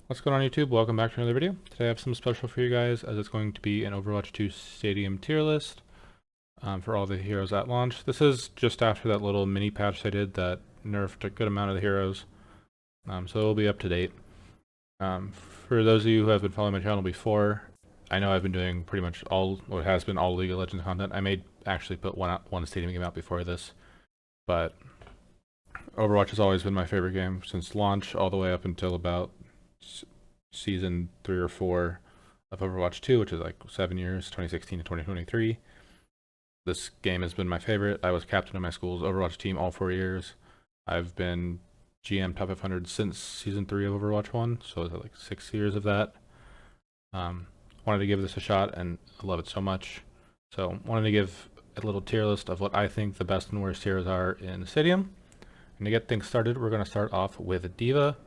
What's going on YouTube? Welcome back to another video. Today I have something special for you guys as it's going to be an Overwatch 2 Stadium tier list for all the heroes at launch. This is just after that little mini patch they did that nerfed a good amount of the heroes, so it'll be up to date. For those of you who have been following my channel before, I know I've been doing pretty much what has been all League of Legends content. I may actually put one Stadium game out before this, but Overwatch has always been my favorite game since launch all the way up until about season 3 or 4 of Overwatch 2, which is like 7 years, 2016 to 2023. This game has been my favorite. I was captain of my school's Overwatch team all 4 years. I've been GM top 500 since season 3 of Overwatch 1, so it's like 6 years of that. Wanted to give this a shot, and I love it so much. So wanted to give a little tier list of what I think the best and worst heroes are in the Stadium. And to get things started, we're going to start off with D.Va.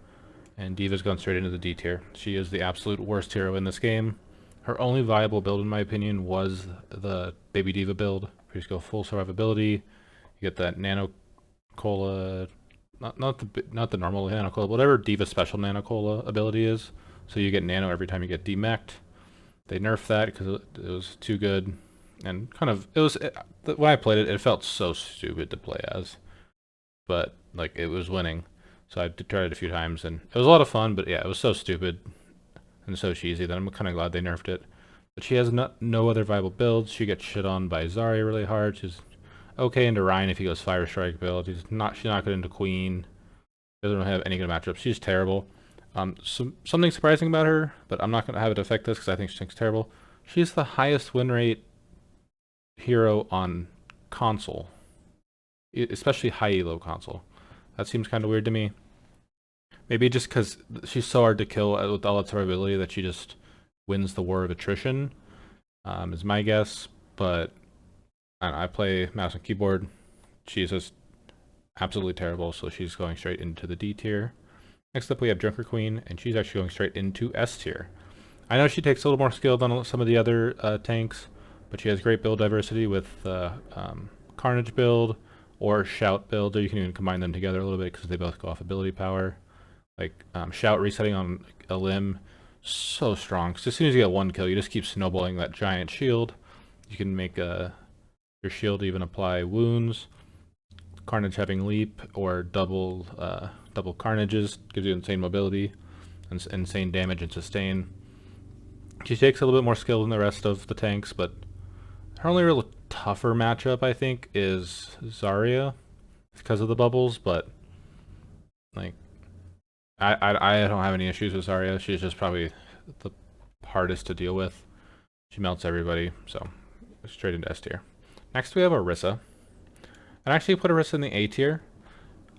And D.Va's going straight into the D tier. She is the absolute worst hero in this game. Her only viable build, in my opinion, was the Baby D.Va build. You just go full survivability. You get that Nano Cola, not the normal Nano Cola, whatever D.Va special Nano Cola ability is. So you get Nano every time you get demeched. They nerfed that because it was too good, and when I played it, it felt so stupid to play as, but like it was winning. So I tried it a few times, and it was a lot of fun, but yeah, it was so stupid and so cheesy that I'm kind of glad they nerfed it. But she has no other viable builds. She gets shit on by Zarya really hard. She's okay into Ryan if he goes Fire Strike build. She's not good into Queen. Doesn't really have any good matchups. She's terrible. Something surprising about her, but I'm not going to have it affect this because I think she's terrible. She's the highest win rate hero on console, especially high elo console. That seems kind of weird to me. Maybe just because she's so hard to kill with all that survivability that she just wins the war of attrition, is my guess. But I play mouse and keyboard. She's just absolutely terrible, so she's going straight into the D tier. Next up, we have Junker Queen, and she's actually going straight into S tier. I know she takes a little more skill than some of the other tanks, but she has great build diversity with Carnage build or Shout build, or you can even combine them together a little bit because they both go off ability power. Like Shout resetting on a limb, so strong. Because as soon as you get one kill, you just keep snowballing that giant shield. You can make your shield even apply wounds. Carnage having leap or double Carnages gives you insane mobility and insane damage and sustain. She takes a little bit more skill than the rest of the tanks, but her only real tougher matchup, I think, is Zarya because of the bubbles. But like, I don't have any issues with Zarya. She's just probably the hardest to deal with. She melts everybody, so straight into S tier. Next we have Orisa. I actually put Orisa in the A tier.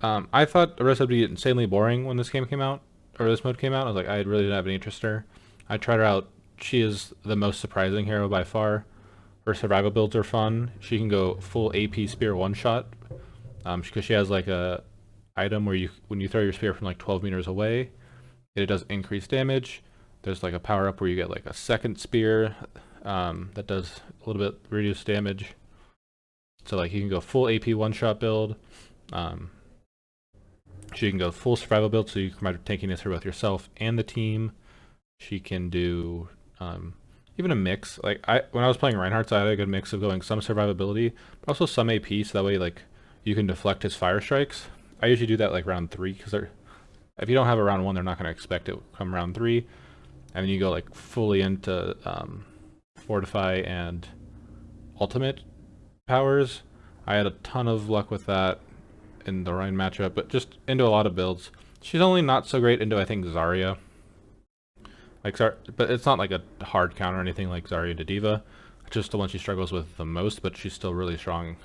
I thought Orisa would be insanely boring when this game came out, or this mode came out. I was like, I really didn't have any interest in her. I tried her out. She is the most surprising hero by far. Her survival builds are fun. She can go full AP spear one shot, because she has like a item where when you throw your spear from like 12 meters away, it does increased damage. There's like a power up where you get like a second spear that does a little bit reduced damage. So like you can go full AP one shot build. She can go full survival build, so you can provide tankiness for both yourself and the team. She can do even a mix. Like when I was playing Reinhardt, I had a good mix of going some survivability, but also some AP, so that way like you can deflect his fire strikes. I usually do that like round 3, because if you don't have a round 1, they're not going to expect it come round 3. And then you go like fully into Fortify and Ultimate powers. I had a ton of luck with that in the Ryan matchup, but just into a lot of builds. She's only not so great into, I think, Zarya. But it's not like a hard counter or anything like Zarya into D.Va. It's just the one she struggles with the most, but she's still really strong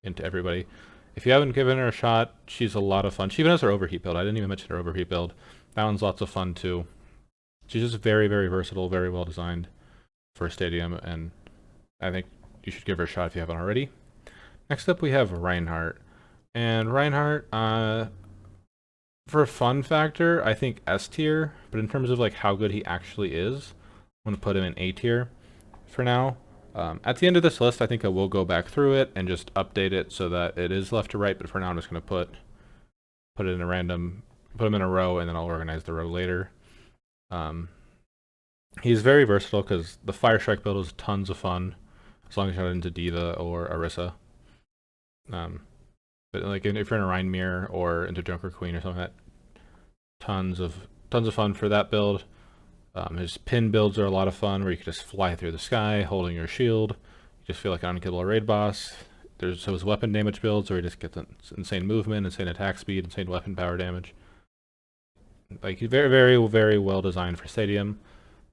into everybody. If you haven't given her a shot, she's a lot of fun. She even has her overheat build. I didn't even mention her overheat build. That one's lots of fun too. She's just very, very versatile, very well designed for a Stadium, and I think you should give her a shot if you haven't already. Next up, we have Reinhardt. And Reinhardt, for a fun factor, I think S tier, but in terms of like how good he actually is, I'm going to put him in A tier for now. At the end of this list, I think I will go back through it and just update it so that it is left to right, but for now I'm just going to put it in a random, put them in a row, and then I'll organize the row later. He's very versatile because the Fire Strike build is tons of fun, as long as you're not into Diva or Orisa. But like if you're in a Rheinmere or into Junker Queen or something like that, tons of fun for that build. His pin builds are a lot of fun, where you can just fly through the sky holding your shield. You just feel like an unkillable raid boss. There's his weapon damage builds, where he just gets insane movement, insane attack speed, insane weapon power damage. Like he's very, very, very well designed for Stadium.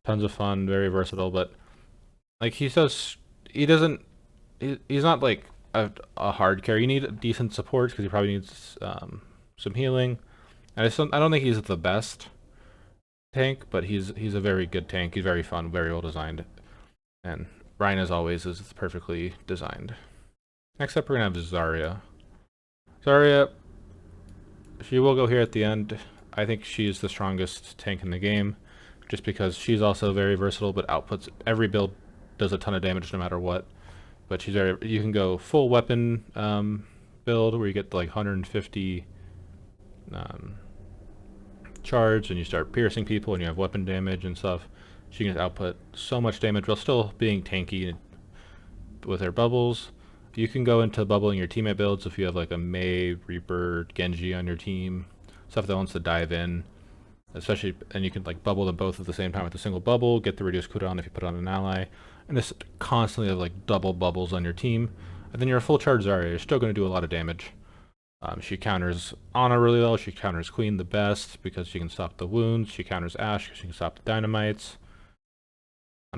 Tons of fun, very versatile, but like he's not like a hard carry. You need decent support because he probably needs some healing. And I don't think he's the best tank, but he's a very good tank. He's very fun, very well designed, and Ryan, as always, is perfectly designed. Next up, we're gonna have Zarya. Zarya, she will go here at the end. I think she's the strongest tank in the game, just because she's also very versatile, but outputs every build, does a ton of damage no matter what. But you can go full weapon build, where you get like 150 charge, and you start piercing people, and you have weapon damage and stuff. She can output so much damage while still being tanky with her bubbles. You can go into bubbling your teammate builds if you have like a Mei, Reaper, Genji on your team, stuff that wants to dive in. Especially, and you can like bubble them both at the same time with a single bubble, get the reduced cooldown if you put on an ally, and just constantly have like double bubbles on your team. And then you're a full charge Zarya, you're still going to do a lot of damage. She counters Ana really well, she counters Queen the best because she can stop the wounds, she counters Ashe because she can stop the dynamites.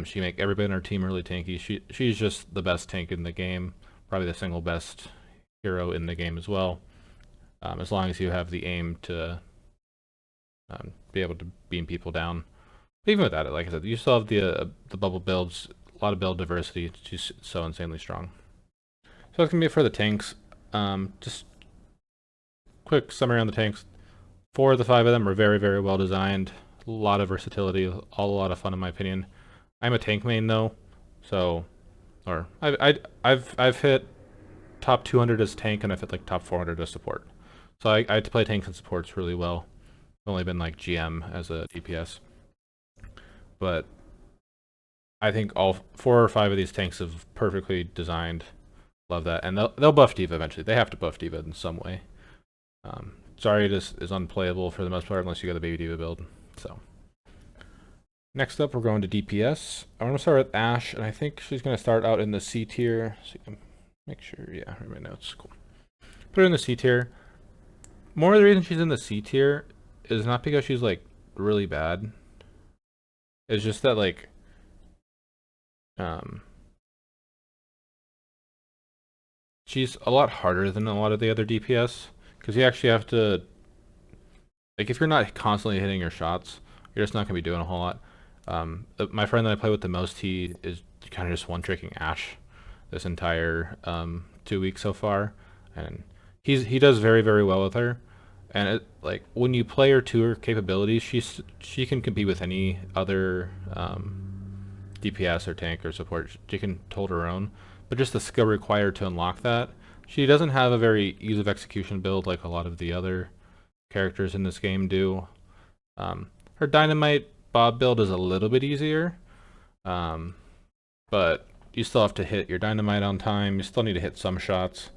She can make everybody on her team really tanky. She's just the best tank in the game, probably the single best hero in the game as well. As long as you have the aim to be able to beam people down. But even with that, like I said, you still have the bubble builds, a lot of build diversity. She's so insanely strong. So that's gonna be it for the tanks. Just quick summary on the tanks. 4 of the 5 of them are very, very well designed. A lot of versatility, all a lot of fun in my opinion. I'm a tank main though, so I've hit top 200 as tank, and I've hit like top 400 as support. So I had to play tanks and supports really well. I've only been like GM as a DPS, but I think all 4 or 5 of these tanks have perfectly designed. Love that, and they'll buff Diva eventually. They have to buff Diva in some way. Zarya just is unplayable for the most part unless you got the Baby Diva build. So next up, we're going to DPS. I'm going to start with Ashe, and I think she's going to start out in the C tier. So you can make sure, yeah, read my notes. Cool. Put her in the C tier. More of the reason she's in the C tier is not because she's like really bad. It's just that like she's a lot harder than a lot of the other DPS, because you actually have to, like, if you're not constantly hitting your shots, you're just not gonna be doing a whole lot. My friend that I play with the most, he is kind of just one-tricking Ashe this entire 2 weeks so far, and he does very, very well with her. And like when you play her to her capabilities, she can compete with any other DPS or tank or support. She can hold her own, but just the skill required to unlock that. She doesn't have a very ease of execution build like a lot of the other characters in this game do. Her Dynamite Bob build is a little bit easier, but you still have to hit your Dynamite on time. You still need to hit some shots.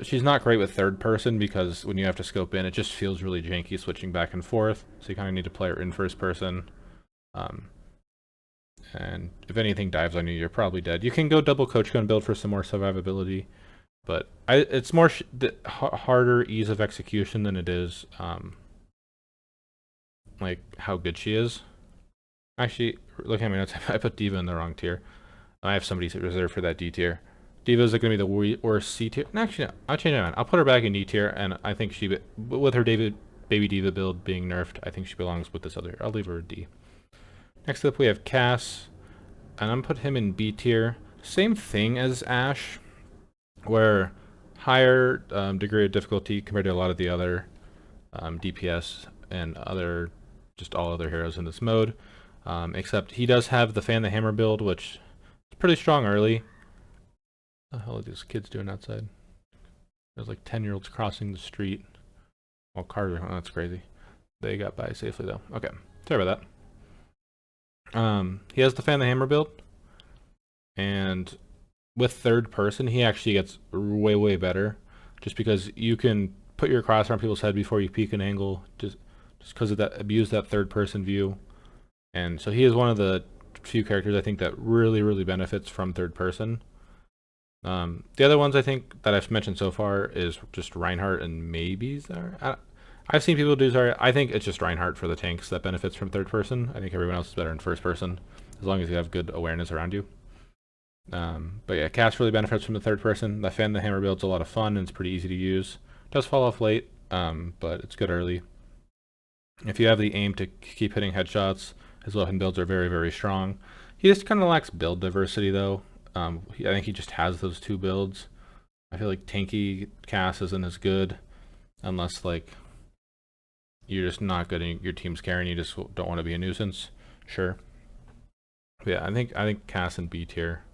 She's not great with third person because when you have to scope in, it just feels really janky switching back and forth. So you kind of need to play her in first person. And if anything dives on you, you're probably dead. You can go double coach gun build for some more survivability, but it's more harder ease of execution than it is like how good she is. Actually, looking at my notes, I put Diva in the wrong tier. I have somebody reserved for that D tier. Diva's going to be the worst C tier. No, actually, no. I'll change my mind. I'll put her back in D tier, and I think she, with her Baby Diva build being nerfed, I think she belongs with this other. I'll leave her a D. Next up, we have Cass, and I'm put him in B tier. Same thing as Ashe, where higher degree of difficulty compared to a lot of the other DPS and just all other heroes in this mode. Except he does have the Fan the Hammer build, which is pretty strong early. What the hell are these kids doing outside? There's like 10-year-olds crossing the street while cars are, oh, that's crazy. They got by safely though. Okay. Sorry about that. He has the fan the hammer build, and with third person, he actually gets way better, just because you can put your crosshair on people's head before you peek an angle, just because of that, abuse that third person view. And so he is one of the few characters I think that really benefits from third person. The other ones I think that I've mentioned so far is just Reinhardt and maybe Zarya. I've seen people do Zarya. I think it's just Reinhardt for the tanks that benefits from third person. I think everyone else is better in first person, as long as you have good awareness around you. But yeah, Cass really benefits from the third person. The fan the hammer build's a lot of fun and it's pretty easy to use. It does fall off late, but it's good early. If you have the aim to keep hitting headshots, his weapon builds are very strong. He just kind of lacks build diversity though. I think he just has those two builds. I feel like tanky Cass isn't as good unless like you're just not good and your team's carrying, you just don't want to be a nuisance. Sure. But yeah, I think Cass in B tier.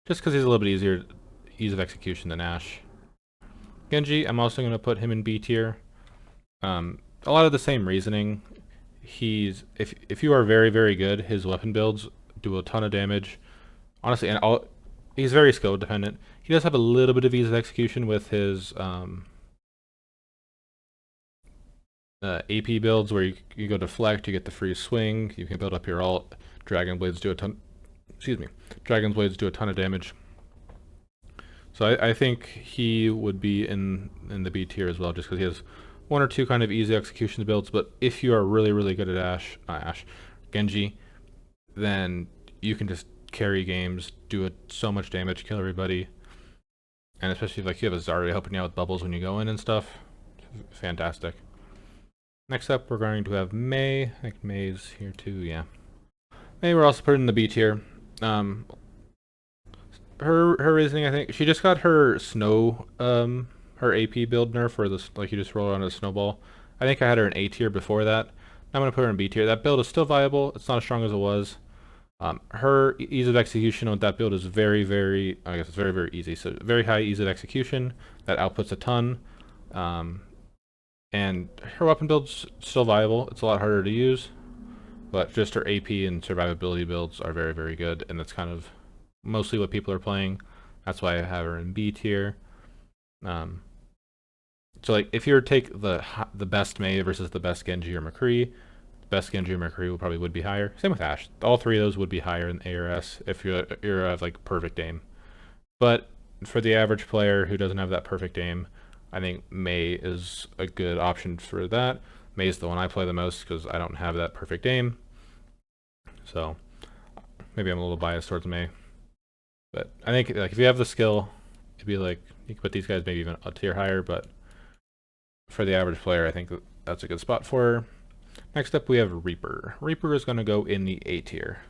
Just because he's a little bit easier, ease of execution than Ashe. Genji, I'm also going to put him in B tier. A lot of the same reasoning. He's if you are very good, his weapon builds do a ton of damage. Honestly, and he's very skill dependent. He does have a little bit of ease of execution with his AP builds, where you go deflect, you get the free swing, you can build up your ult. Dragon Blades do a ton. Excuse me. Dragon's Blades do a ton of damage. So I think he would be in the B tier as well, just because he has one or two kind of easy execution builds. But if you are really good at Genji, then you can just carry games, do so much damage, kill everybody. And especially if like you have a Zarya helping you out with bubbles when you go in and stuff. Fantastic. Next up, we're going to have Mei. I think Mei's here too, yeah. Mei we're also putting in the B tier. Her reasoning, I think she just got her snow her AP build nerf, where this like you just roll around a snowball. I think I had her in A tier before that. I'm gonna put her in B tier. That build is still viable. It's not as strong as it was. Her ease of execution with that build is very I guess it's very easy. So very high ease of execution that outputs a ton. And her weapon build's still viable. It's a lot harder to use, but just her AP and survivability builds are very good, and that's kind of mostly what people are playing. That's why I have her in B tier. So like if you were to take the best Mei versus the best Genji or McCree, the best Genji or McCree would be higher. Same with Ashe. All three of those would be higher in A or S if you're have like perfect aim. But for the average player who doesn't have that perfect aim, I think Mei is a good option for that. Mei is the one I play the most because I don't have that perfect aim. So maybe I'm a little biased towards Mei. But I think like if you have the skill, it'd be like you can put these guys maybe even a tier higher, but for the average player, I think that's a good spot for her. Next up, we have Reaper. Reaper is going to go in the A tier.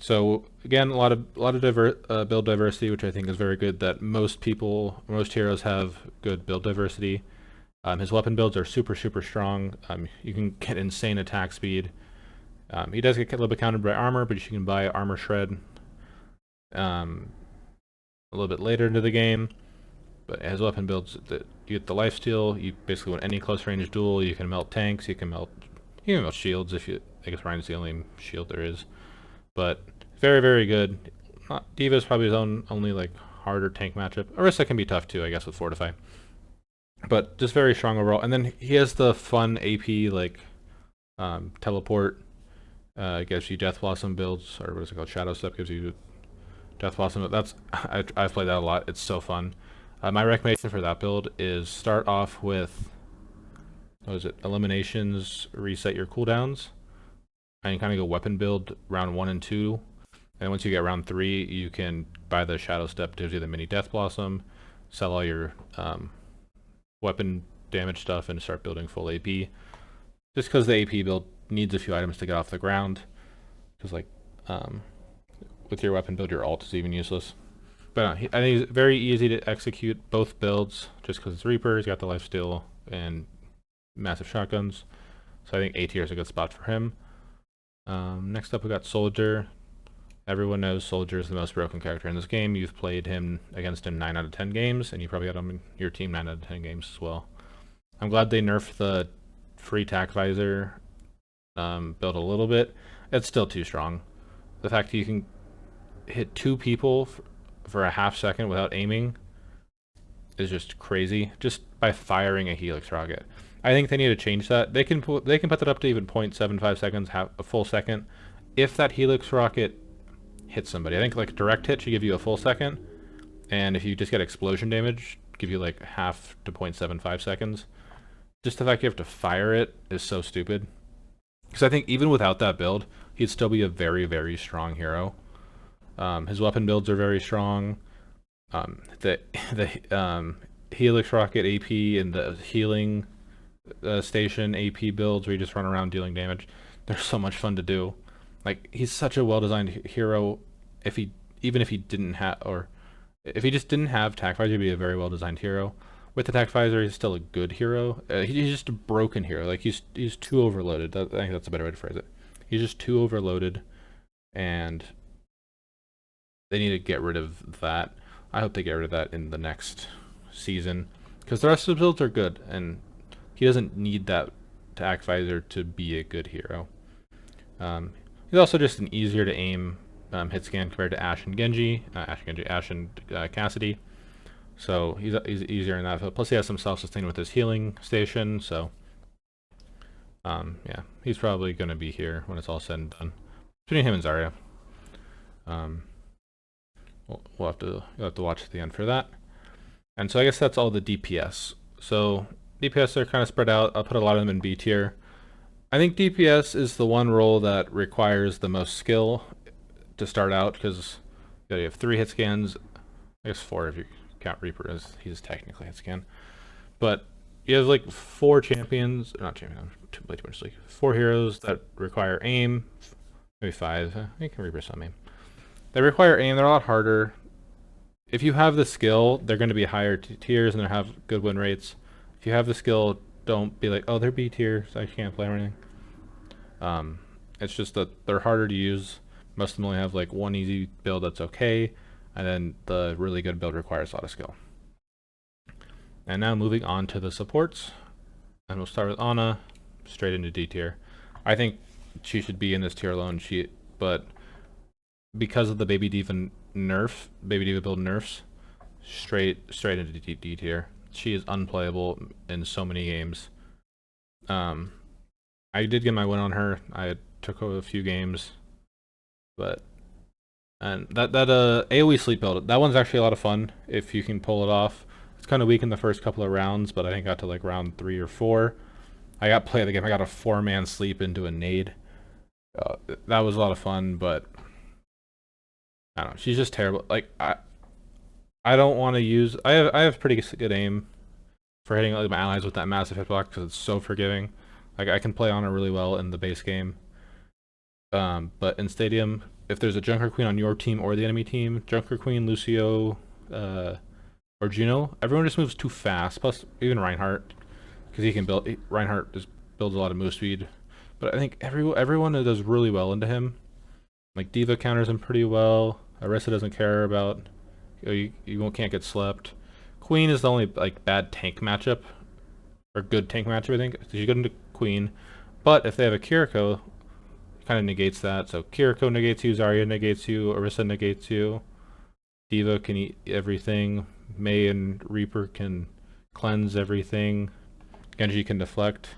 So again, a lot of build diversity, which I think is very good. That most heroes have good build diversity. His weapon builds are super strong. You can get insane attack speed. He does get a little bit countered by armor, but you can buy armor shred a little bit later into the game. But his weapon builds, you get the lifesteal. You basically win any close range duel. You can melt tanks. You can melt shields. I guess Ryan's the only shield there is. But very good. D.Va is probably his only like harder tank matchup. Orisa can be tough too, I guess, with Fortify. But just very strong overall. And then he has the fun AP like teleport. Gives you Death Blossom builds, or what is it called? Shadow Step gives you Death Blossom. I've played that a lot. It's so fun. My recommendation for that build is start off with, what is it? Eliminations, reset your cooldowns. And you kind of go weapon build round 1 and 2. And once you get round 3, you can buy the Shadow Step, gives you the mini Death Blossom, sell all your weapon damage stuff, and start building full AP. Just because the AP build needs a few items to get off the ground. Because like, with your weapon build, your ult is even useless. But I think it's very easy to execute both builds, just because it's Reaper, he's got the lifesteal and massive shotguns. So I think A tier is a good spot for him. Next up we got Soldier. Everyone knows Soldier is the most broken character in this game. You've played him against him 9 out of 10 games, and you probably had him in your team 9 out of 10 games as well. I'm glad they nerfed the free tack visor build a little bit, it's still too strong. The fact that you can hit 2 people for a half second without aiming is just crazy, just by firing a helix rocket. I think they need to change that. They can put that up to even 0.75 seconds, half a full second, if that helix rocket hits somebody. I think like direct hit should give you a full second, and if you just get explosion damage, give you like half to 0.75 seconds. Just the fact you have to fire it is so stupid. Because I think even without that build, he'd still be a very, very strong hero. His weapon builds are very strong. The helix rocket AP and the healing station AP builds where you just run around dealing damage, they're so much fun to do. Like, he's such a well-designed hero. Even if he didn't have, or if he just didn't have tac visor, he'd be a very well-designed hero. With the tac visor, he's still a good hero. He's just a broken hero. Like, he's too overloaded. I think that's a better way to phrase it. He's just too overloaded, and they need to get rid of that. I hope they get rid of that in the next season, because the rest of the builds are good, and he doesn't need that tac visor to be a good hero. He's also just an easier to aim hit scan compared to Ashe and Genji, Ashe and Cassidy. So he's easier in that. Plus he has some self-sustain with his healing station. So yeah, he's probably going to be here when it's all said and done. Between him and Zarya. You'll have to watch at the end for that. And so I guess that's all the DPS. So DPS are kind of spread out. I'll put a lot of them in B tier. I think DPS is the one role that requires the most skill to start out, because you have 3 hit scans. I guess 4 if you count Reaper as he's technically hit scan. But you have like 4 champions, not champions, way too much, like 4 heroes that require aim. Maybe 5. You can Reaper some aim. They require aim. They're a lot harder. If you have the skill, they're going to be higher tiers and they have good win rates. If you have the skill, don't be like, oh, they're B tier, so I can't play or anything. It's just that they're harder to use. Most of them only have like one easy build that's okay, and then the really good build requires a lot of skill. And now moving on to the supports, and we'll start with Ana, straight into D tier. I think she should be in this tier alone, but because of the Baby Diva build nerfs, straight into D tier. She is unplayable in so many games. I did get my win on her. I took a few games, and that AoE sleep build, that one's actually a lot of fun if you can pull it off. It's kind of weak in the first couple of rounds, but I think I got to like round 3 or 4. I got play of the game. I got a 4-man sleep into a nade. That was a lot of fun, but I don't know. She's just terrible. Like I don't want to use. I have pretty good aim for hitting like my allies with that massive hitbox because it's so forgiving. Like I can play on it really well in the base game. But in Stadium, if there's a Junker Queen on your team or the enemy team, Junker Queen, Lucio, or Juno, everyone just moves too fast. Plus, even Reinhardt, because he can build. Reinhardt just builds a lot of move speed. But I think everyone does really well into him. Like Diva counters him pretty well. Orisa doesn't care about. You can't get slept. Queen is the only like bad tank matchup, or good tank matchup. I think she's good into Queen, but if they have a Kiriko, it kind of negates that. So Kiriko negates you, Zarya negates you, Orisa negates you. Diva can eat everything. Mei and Reaper can cleanse everything. Genji can deflect.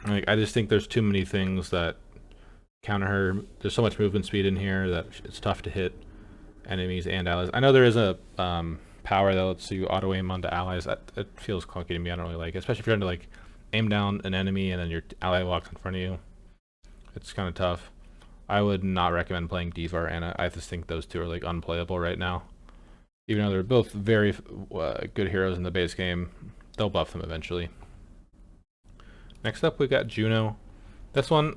Like I just think there's too many things that counter her. There's so much movement speed in here that it's tough to hit enemies and allies. I know there is a power that lets you auto aim onto allies. It feels clunky to me. I don't really like it, especially if you're trying to like aim down an enemy and then your ally walks in front of you. It's kind of tough. I would not recommend playing Diva or Ana. I just think those two are like unplayable right now. Even though they're both very good heroes in the base game, they'll buff them eventually. Next up, we got Juno. This one,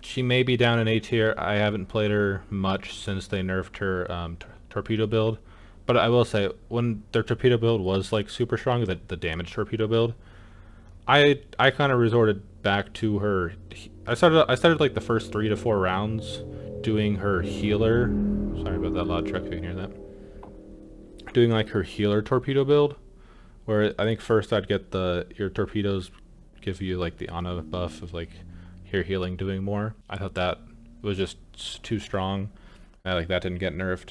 she may be down in A tier. I haven't played her much since they nerfed her torpedo build. But I will say, when their torpedo build was like super strong, the damage torpedo build, I kind of resorted back to her. I started like the first 3 to 4 rounds doing her healer. Sorry about that loud truck if you can hear that. Doing like her healer torpedo build, where I think first I'd get your torpedoes give you like the Ana buff of like here healing doing more. I thought that was just too strong. Like that didn't get nerfed.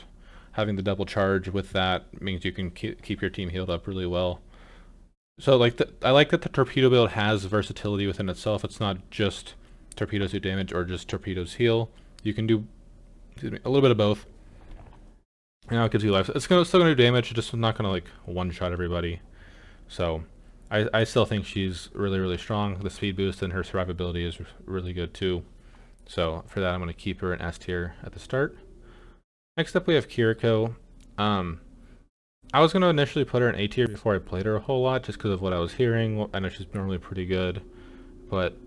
Having the double charge with that means you can keep your team healed up really well. So like I like that the torpedo build has versatility within itself. It's not just torpedoes do damage or just torpedoes heal. You can do a little bit of both. And now it gives you life. It's still gonna do damage, just not gonna like one-shot everybody. So I still think she's really strong. The speed boost and her survivability is really good too. So for that, I'm gonna keep her in S tier at the start. Next up, we have Kiriko. I was gonna initially put her in A tier before I played her a whole lot, just because of what I was hearing. I know she's normally pretty good, but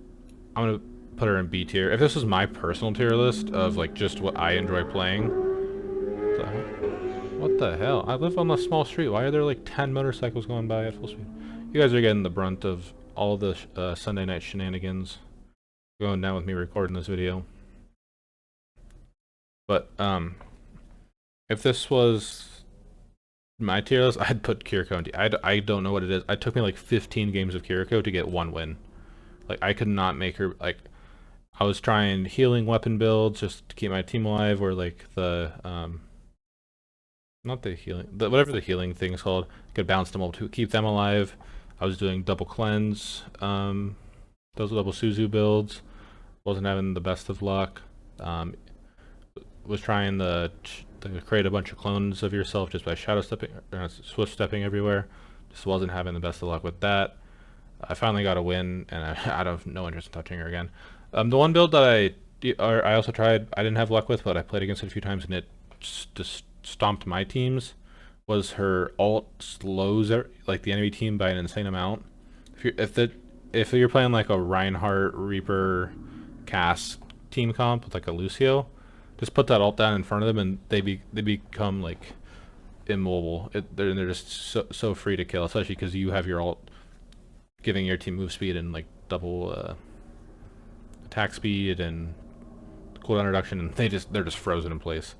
I'm gonna put her in B tier. If this was my personal tier list of like just what I enjoy playing, what the hell? I live on a small street. Why are there like 10 motorcycles going by at full speed? You guys are getting the brunt of all the Sunday night shenanigans going down with me recording this video. But if this was my tier list, I'd put Kiriko in D. I don't know what it is. It took me like 15 games of Kiriko to get one win. Like I could not make her, like I was trying healing weapon builds just to keep my team alive, or like the not the healing, whatever the healing thing is called. I could bounce them all to keep them alive. I was doing double cleanse, those double Suzu builds. Wasn't having the best of luck. Was trying to create a bunch of clones of yourself just by shadow stepping, or swift stepping everywhere. Just wasn't having the best of luck with that. I finally got a win, and I have no interest in touching her again. The one build that I also tried, I didn't have luck with, but I played against it a few times, and it just stomped my teams. Was her ult slows like the enemy team by an insane amount. If you're playing like a Reinhardt, Reaper, Cass team comp with like a Lucio, just put that ult down in front of them, and they become like immobile. They're just so free to kill, especially because you have your ult giving your team move speed and like double attack speed and cooldown reduction, and they're just frozen in place.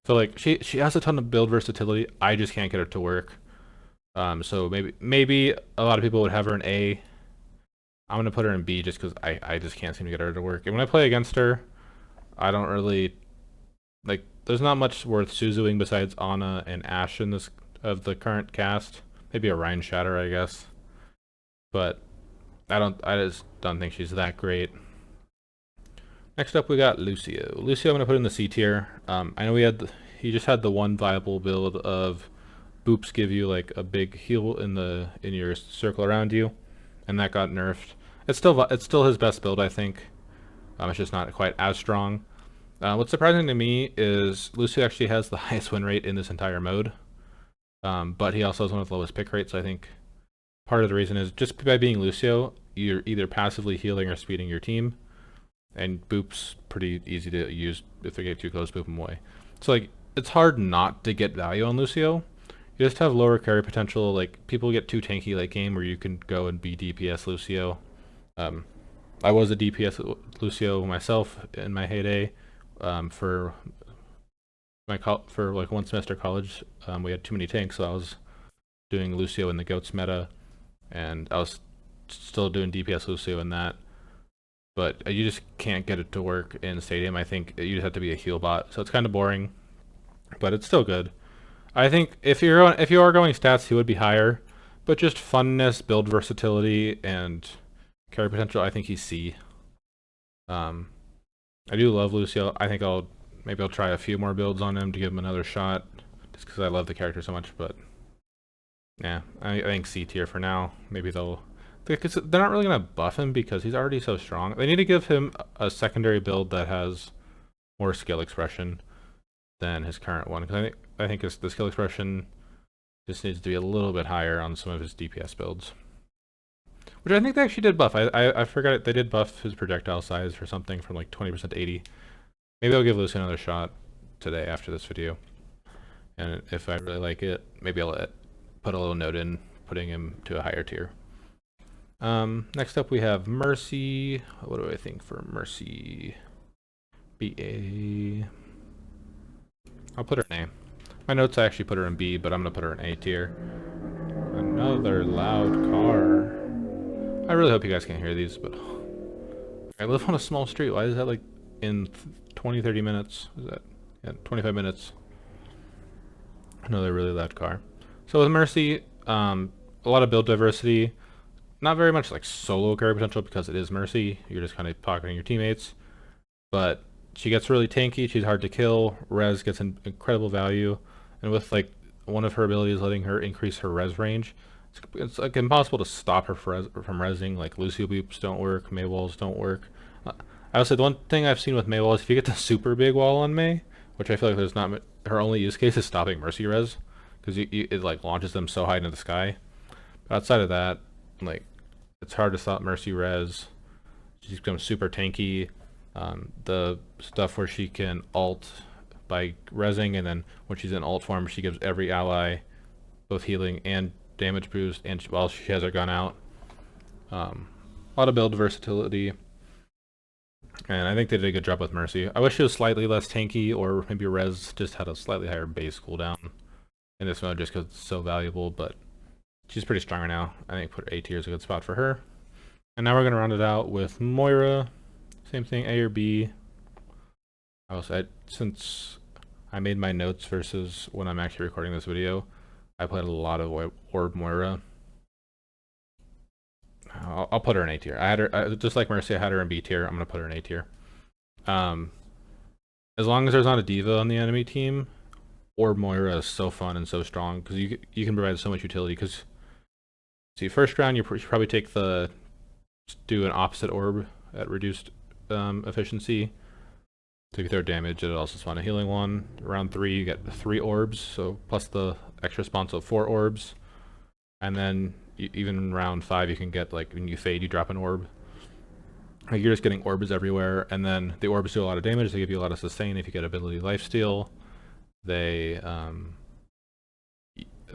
So like she has a ton of build versatility. I just can't get her to work. So maybe a lot of people would have her in A. I'm gonna put her in B just because I just can't seem to get her to work. And when I play against her, I don't really like. There's not much worth Suzuing besides Ana and Ashe in this of the current cast. Maybe a Ryan Shatter, I guess. But I just don't think she's that great. Next up, we got Lucio. Lucio, I'm gonna put in the C tier. I know he just had the one viable build of boops give you like a big heal in your circle around you, and that got nerfed. It's still his best build, I think. It's just not quite as strong. What's surprising to me is Lucio actually has the highest win rate in this entire mode, but he also has one of the lowest pick rates. So I think part of the reason is just by being Lucio, you're either passively healing or speeding your team. And boop's pretty easy to use. If they get too close, boop them away. So like, it's hard not to get value on Lucio. You just have lower carry potential. Like people get too tanky late game where you can go and be DPS Lucio. I was a DPS Lucio myself in my heyday. For like one semester college, we had too many tanks, so I was doing Lucio in the Goats meta, and I was still doing DPS Lucio in that. But you just can't get it to work in Stadium. I think you just have to be a heal bot, so it's kind of boring, but it's still good. I think if you are going stats, he would be higher, but just funness, build versatility, and carry potential, I think he's C. I do love Lucio. I think maybe I'll try a few more builds on him to give him another shot, just because I love the character so much. But yeah, I think C tier for now. Maybe because they're not really going to buff him because he's already so strong. They need to give him a secondary build that has more skill expression than his current one. Because I think the skill expression just needs to be a little bit higher on some of his DPS builds. Which I think they actually did buff. I forgot it. They did buff his projectile size for something from like 20% to 80. Maybe I'll give Lucy another shot today after this video. And if I really like it, maybe I'll put a little note in putting him to a higher tier. Next up we have Mercy. What do I think for Mercy? BA. I'll put her in A. My notes I actually put her in B, but I'm gonna put her in A tier. Another loud car. I really hope you guys can hear these, but I live on a small street. Why is that like in 20, 30 minutes? Is that? Yeah, 25 minutes. Another really loud car. So with Mercy, a lot of build diversity. Not very much like solo carry potential because it is Mercy. You're just kind of pocketing your teammates. But she gets really tanky. She's hard to kill. Res gets an incredible value. And with like one of her abilities letting her increase her res range, it's like impossible to stop her from resing. Like Lucio boops don't work. Mei walls don't work. I would say the one thing I've seen with Mei walls, if you get the super big wall on Mei, which I feel like there's not, her only use case is stopping Mercy res, because it like launches them so high into the sky. But outside of that, like it's hard to stop Mercy res. She's become super tanky. The stuff where she can ult by resing, and then when she's in ult form, she gives every ally both healing and damage boost, and while she has her gun out. A lot of build versatility, and I think they did a good job with Mercy. I wish she was slightly less tanky, or maybe res just had a slightly higher base cooldown in this mode just because it's so valuable, but she's pretty strong right now. I think put A tier is a good spot for her. And now we're going to round it out with Moira. Same thing, A or B. Since I made my notes versus when I'm actually recording this video, I played a lot of Orb Moira. I'll put her in A tier. I had her, just like Mercy, I had her in B tier. I'm going to put her in A tier. As long as there's not a diva on the enemy team, Orb Moira is so fun and so strong because you can provide so much utility. Because see, first round you should probably take do an opposite orb at reduced efficiency. So if you throw damage, it also spawn a healing one. Round 3 you get 3 orbs, so plus the extra spawn, so 4 orbs. And then even round 5 you can get, like when you fade you drop an orb. Like you're just getting orbs everywhere, and then the orbs do a lot of damage. They give you a lot of sustain if you get ability lifesteal.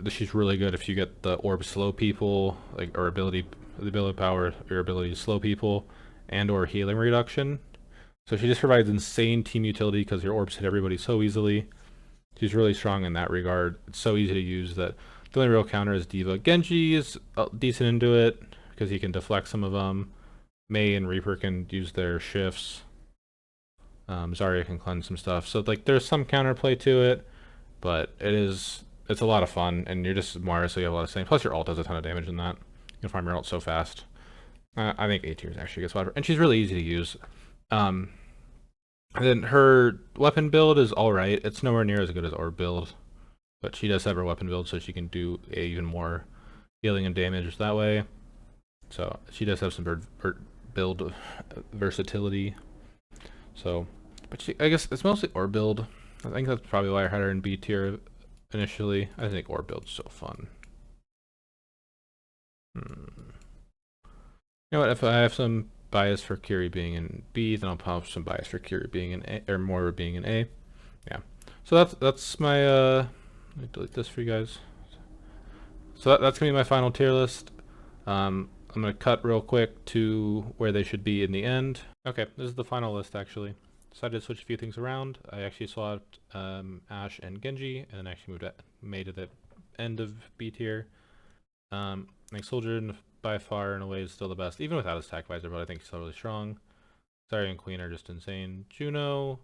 She's really good if you get the orb slow people, like or the ability power, your ability to slow people, and or healing reduction. So she just provides insane team utility because your orbs hit everybody so easily. She's really strong in that regard. It's so easy to use that the only real counter is Diva. Genji is decent into it because he can deflect some of them. Mei and Reaper can use their shifts. Zarya can cleanse some stuff. So like there's some counterplay to it, but it's a lot of fun, and you're just Moira, so you have a lot of sustain. Plus your ult does a ton of damage in that. You can farm your ult so fast. I think A tier is actually a good spot for, and she's really easy to use. And then her weapon build is alright. It's nowhere near as good as Orb build, but she does have her weapon build, so she can do even more healing and damage that way. So she does have some build versatility. So, but I guess it's mostly Orb build. I think that's probably why I had her in B tier initially. I think Orb build's so fun. You know what? If I have some bias for Kiri being in B, then I'll pop some bias for Kiri being in A, or Moira being in A. Yeah. So that's my let me delete this for you guys. So that's gonna be my final tier list. I'm gonna cut real quick to where they should be in the end. Okay, this is the final list actually. Decided to switch a few things around. I actually swapped Ashe and Genji, and then actually moved Mei to the end of B tier. I think Soldier by far and away is still the best, even without his attack visor, but I think he's still really strong. Zarya and Queen are just insane. Juno,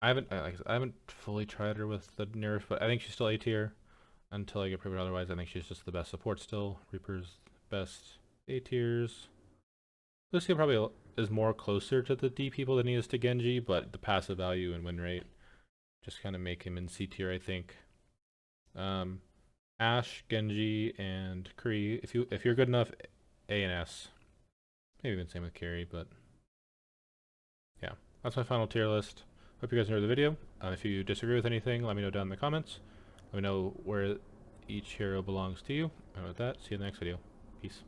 I haven't fully tried her with the nerf, but I think she's still A tier until I get proven otherwise. I think she's just the best support still. Reaper's best A tiers. Lucio probably is more closer to the D people than he is to Genji, but the passive value and win rate just kind of make him in C tier, I think. Ashe, Genji, and Kree. If you're good enough, A and S. Maybe even same with Carry, but yeah, that's my final tier list. Hope you guys enjoyed the video. If you disagree with anything, let me know down in the comments. Let me know where each hero belongs to you. And with that, see you in the next video. Peace.